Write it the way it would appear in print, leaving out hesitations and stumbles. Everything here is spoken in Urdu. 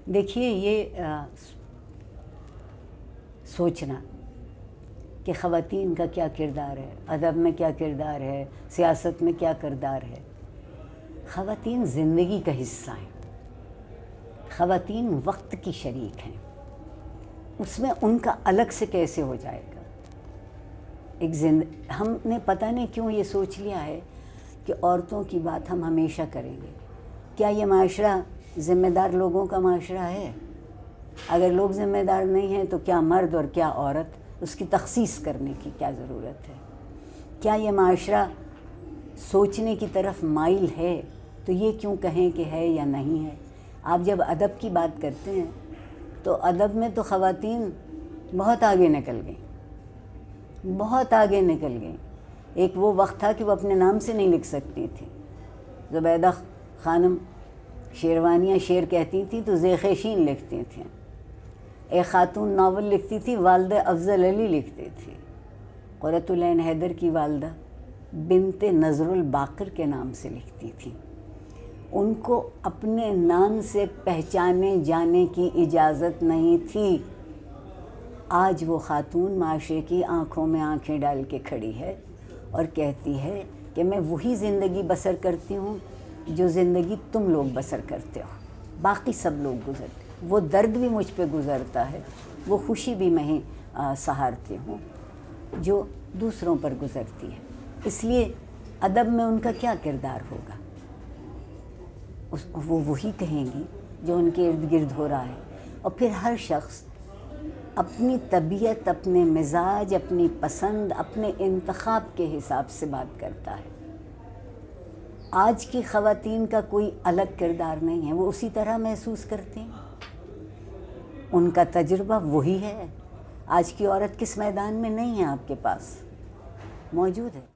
دیکھیے یہ سوچنا کہ خواتین کا کیا کردار ہے، ادب میں کیا کردار ہے، سیاست میں کیا کردار ہے۔ خواتین زندگی کا حصہ ہیں، خواتین وقت کی شریک ہیں، اس میں ان کا الگ سے کیسے ہو جائے گا۔ ہم نے پتہ نہیں کیوں یہ سوچ لیا ہے کہ عورتوں کی بات ہم ہمیشہ کریں گے۔ کیا یہ معاشرہ ذمہ دار لوگوں کا معاشرہ ہے؟ اگر لوگ ذمہ دار نہیں ہیں تو کیا مرد اور کیا عورت، اس کی تخصیص کرنے کی کیا ضرورت ہے؟ کیا یہ معاشرہ سوچنے کی طرف مائل ہے تو یہ کیوں کہیں کہ ہے یا نہیں ہے؟ آپ جب ادب کی بات کرتے ہیں تو ادب میں تو خواتین بہت آگے نکل گئیں، بہت آگے نکل گئیں۔ ایک وہ وقت تھا کہ وہ اپنے نام سے نہیں لکھ سکتی تھی۔ زبیدہ خانم شیروانیاں شعر کہتی تھیں تو ذیخ شین لکھتی تھیں۔ ایک خاتون ناول لکھتی تھی، والدہ افضل علی لکھتی تھی۔ قرۃ العین حیدر کی والدہ بنت نظر الباقر کے نام سے لکھتی تھیں۔ ان کو اپنے نام سے پہچانے جانے کی اجازت نہیں تھی۔ آج وہ خاتون معاشرے کی آنکھوں میں آنکھیں ڈال کے کھڑی ہے اور کہتی ہے کہ میں وہی زندگی بسر کرتی ہوں جو زندگی تم لوگ بسر کرتے ہو، باقی سب لوگ گزرتے۔ وہ درد بھی مجھ پہ گزرتا ہے، وہ خوشی بھی میں ہی سہارتی ہوں جو دوسروں پر گزرتی ہے۔ اس لیے ادب میں ان کا کیا کردار ہوگا، وہ وہی کہیں گی جو ان کے ارد گرد ہو رہا ہے۔ اور پھر ہر شخص اپنی طبیعت، اپنے مزاج، اپنی پسند، اپنے انتخاب کے حساب سے بات کرتا ہے۔ آج کی خواتین کا کوئی الگ کردار نہیں ہے، وہ اسی طرح محسوس کرتی ہیں، ان کا تجربہ وہی ہے۔ آج کی عورت کس میدان میں نہیں ہے، آپ کے پاس موجود ہے۔